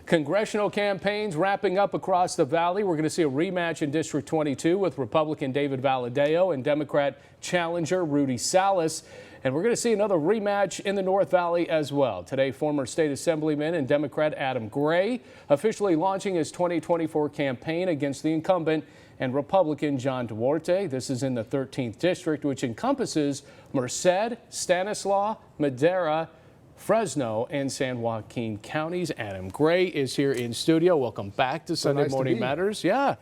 Congressional campaigns wrapping up across the valley. We're going to see a rematch in District 22 with Republican David Valadao and Democrat challenger Rudy Salas. And we're going to see another rematch in the North Valley as well. Today, former state assemblyman and Democrat Adam Gray officially launching his 2024 campaign against the incumbent and Republican John Duarte. This is in the 13th district, which encompasses Merced, Stanislaus, Madera, Fresno, and San Joaquin counties. Adam Gray is here in studio. Welcome back to Sunday Morning Matters. Yeah,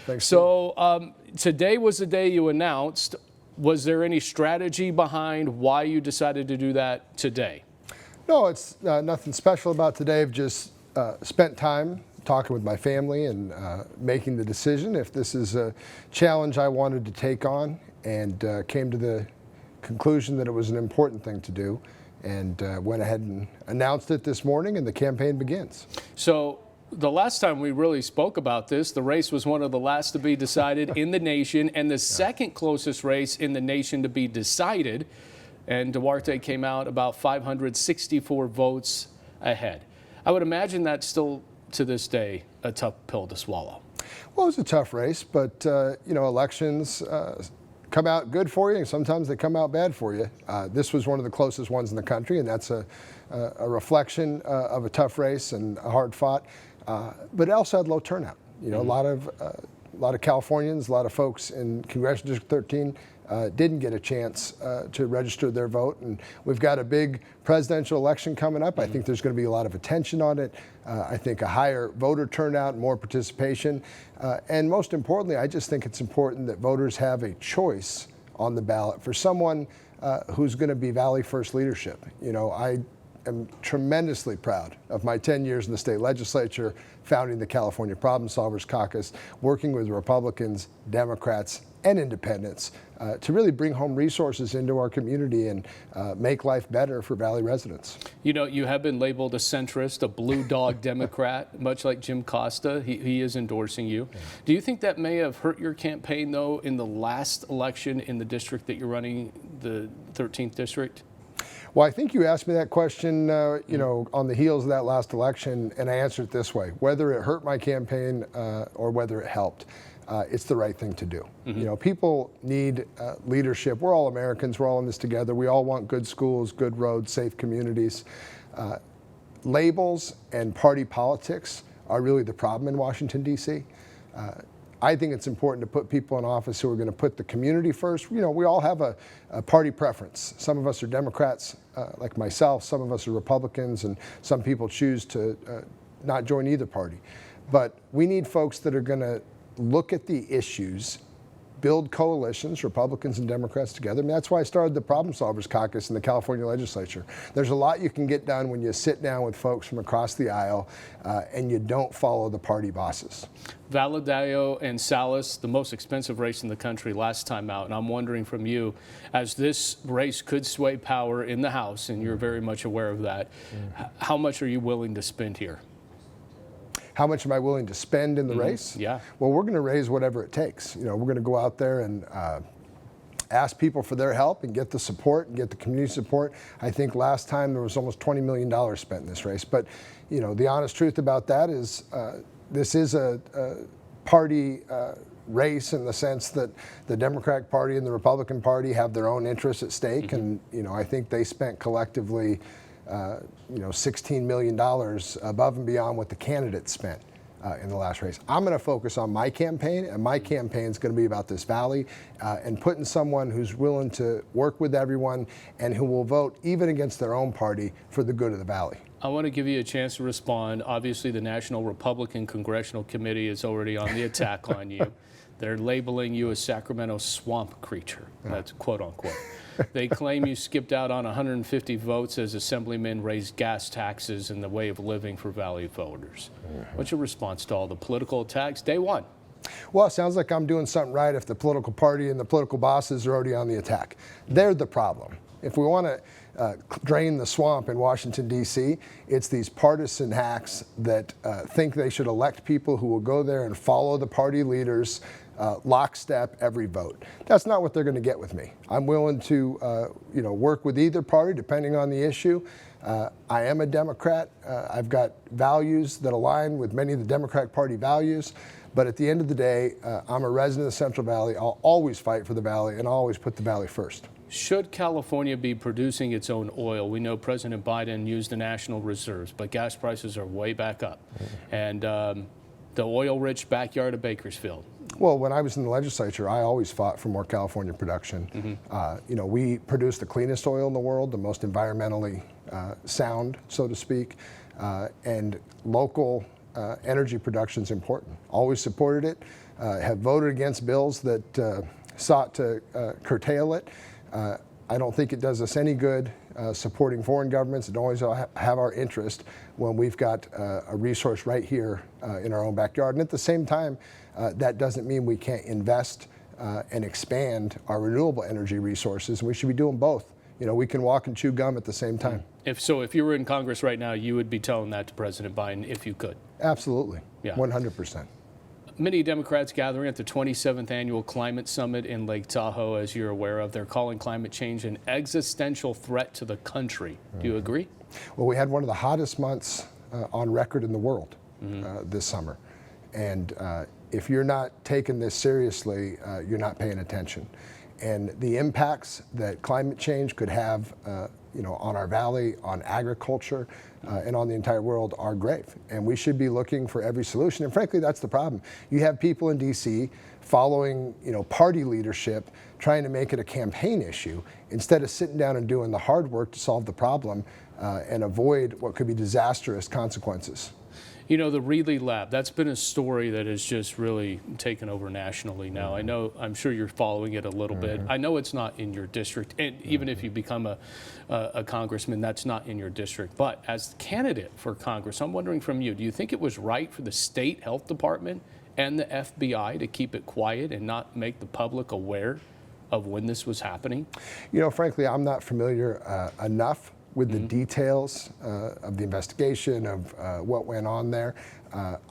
thanks. So today was the day you announced. Was there any strategy behind why you decided to do that today? No, it's nothing special about today. I've just spent time talking with my family and making the decision if this is a challenge I wanted to take on, and came to the conclusion that it was an important thing to do, and went ahead and announced it this morning, and the campaign begins. So the last time we really spoke about this, the race was one of the last to be decided in the nation, and the second closest race in the nation to be decided. And Duarte came out about 564 votes ahead. I would imagine that's still, to this day, a tough pill to swallow. Well, it was a tough race, but you know, elections come out good for you, and sometimes they come out bad for you. This was one of the closest ones in the country, and that's a reflection of a tough race and a hard fought. But it also had low turnout. You know, a lot of Californians, a lot of folks in Congressional District 13 didn't get a chance to register their vote, and we've got a big presidential election coming up. I think there's going to be a lot of attention on it. I think a higher voter turnout, more participation, and most importantly, I just think it's important that voters have a choice on the ballot for someone who's going to be Valley First leadership. You know, I am tremendously proud of my 10 years in the state legislature, founding the California Problem Solvers Caucus, working with Republicans, Democrats, and independents to really bring home resources into our community and make life better for Valley residents. You know, you have been labeled a centrist, a blue dog Democrat, much like Jim Costa. He is endorsing you. Yeah. Do you think that may have hurt your campaign, though, in the last election in the district that you're running, the 13th district? Well, I think you asked me that question, you know, on the heels of that last election, and I answered it this way: whether it hurt my campaign or whether it helped, it's the right thing to do. You know, people need leadership. We're all Americans. We're all in this together. We all want good schools, good roads, safe communities. Labels and party politics are really the problem in Washington, D.C. I think it's important to put people in office who are going to put the community first. You know, we all have a party preference. Some of us are Democrats, like myself. Some of us are Republicans, and some people choose to not join either party. But we need folks that are going to look at the issues, build coalitions, Republicans and Democrats together. I mean, that's why I started the Problem Solvers Caucus in the California legislature. There's a lot you can get done when you sit down with folks from across the aisle and you don't follow the party bosses. Valadao and Salas, the most expensive race in the country last time out, and I'm wondering from you, as this race could sway power in the House, and you're very much aware of that, how much are you willing to spend here? How much am I willing to spend in the race? Yeah. Well, we're going to raise whatever it takes. You know, we're going to go out there and ask people for their help and get the support and get the community support. I think last time there was almost $20 million spent in this race. But, you know, the honest truth about that is this is a party race in the sense that the Democratic Party and the Republican Party have their own interests at stake. And, you know, I think they spent collectively you know, $16 million above and beyond what the candidates spent in the last race. I'm going to focus on my campaign, and my campaign is going to be about this valley and putting someone who's willing to work with everyone and who will vote even against their own party for the good of the valley. I want to give you a chance to respond. Obviously, the National Republican Congressional Committee is already on the attack on you. They're labeling you a Sacramento swamp creature. That's quote unquote. They claim you skipped out on 150 votes as assemblymen raised gas taxes in the way of living for Valley voters. What's your response to all the political attacks? Day one. Well, it sounds like I'm doing something right if the political party and the political bosses are already on the attack. They're the problem. If we want drain the swamp in Washington, D.C. It's these partisan hacks that think they should elect people who will go there and follow the party leaders lockstep every vote. That's not what they're going to get with me. I'm willing to work with either party depending on the issue. I am a Democrat. I've got values that align with many of the Democratic Party values. But at the end of the day, I'm a resident of the Central Valley. I'll always fight for the Valley, and I'll always put the Valley first. Should California be producing its own oil? We know President Biden used the national reserves, but gas prices are way back up. And the oil-rich backyard of Bakersfield. Well, when I was in the legislature, I always fought for more California production. We produce the cleanest oil in the world, the most environmentally sound, so to speak, and local energy production is important. Always supported it, have voted against bills that sought to curtail it. I don't think it does us any good supporting foreign governments. It always have our interest when we've got a resource right here in our own backyard. And at the same time, that doesn't mean we can't invest and expand our renewable energy resources. And we should be doing both. We can walk and chew gum at the same time. If you were in Congress right now, you would be telling that to President Biden if you could. Absolutely. Yeah. 100%. Many Democrats gathering at the 27th Annual Climate Summit in Lake Tahoe, as you're aware of. They're calling climate change an existential threat to the country. Do you agree? Well, we had one of the hottest months on record in the world this summer. And if you're not taking this seriously, you're not paying attention. And the impacts that climate change could have on our valley, on agriculture, and on the entire world are grave. And we should be looking for every solution. And frankly, that's the problem. You have people in D.C. following party leadership, trying to make it a campaign issue, instead of sitting down and doing the hard work to solve the problem and avoid what could be disastrous consequences. The Reedley Lab, that's been a story that has just really taken over nationally now. I'm sure you're following it a little bit. I know it's not in your district, and even if you become a congressman, that's not in your district. But as candidate for Congress, I'm wondering from you, do you think it was right for the state health department and the FBI to keep it quiet and not make the public aware of when this was happening? Frankly, I'm not familiar enough with the details of the investigation, of what went on there.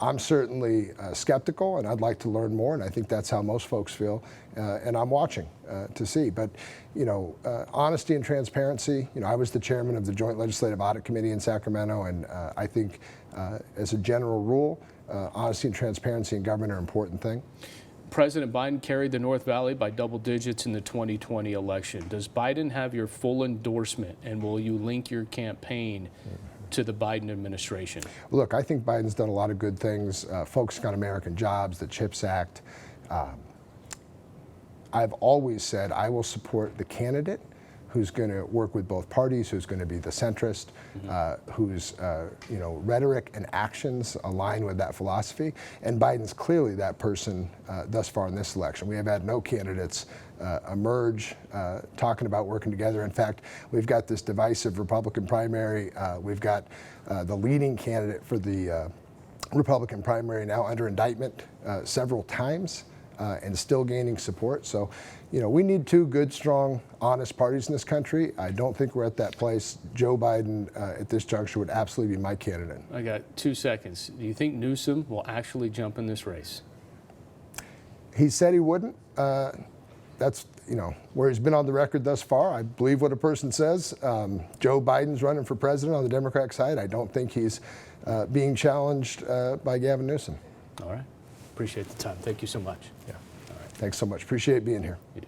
I'm certainly skeptical, and I'd like to learn more, and I think that's how most folks feel, and I'm watching to see. But, honesty and transparency, I was the chairman of the Joint Legislative Audit Committee in Sacramento, and I think as a general rule, honesty and transparency in government are an important thing. President Biden carried the North Valley by double digits in the 2020 election. Does Biden have your full endorsement, and will you link your campaign to the Biden administration? Look, I think Biden's done a lot of good things, focusing on American jobs, the CHIPS Act. I've always said I will support the candidate who's going to work with both parties, who's going to be the centrist, whose rhetoric and actions align with that philosophy. And Biden's clearly that person thus far in this election. We have had no candidates emerge talking about working together. In fact, we've got this divisive Republican primary. We've got the leading candidate for the Republican primary now under indictment several times. And still gaining support. So, we need two good, strong, honest parties in this country. I don't think we're at that place. Joe Biden, at this juncture, would absolutely be my candidate. I got 2 seconds. Do you think Newsom will actually jump in this race? He said he wouldn't. That's, where he's been on the record thus far. I believe what a person says. Joe Biden's running for president on the Democratic side. I don't think he's being challenged by Gavin Newsom. All right. Appreciate the time. Thank you so much. Yeah. All right. Thanks so much. Appreciate being here. You do.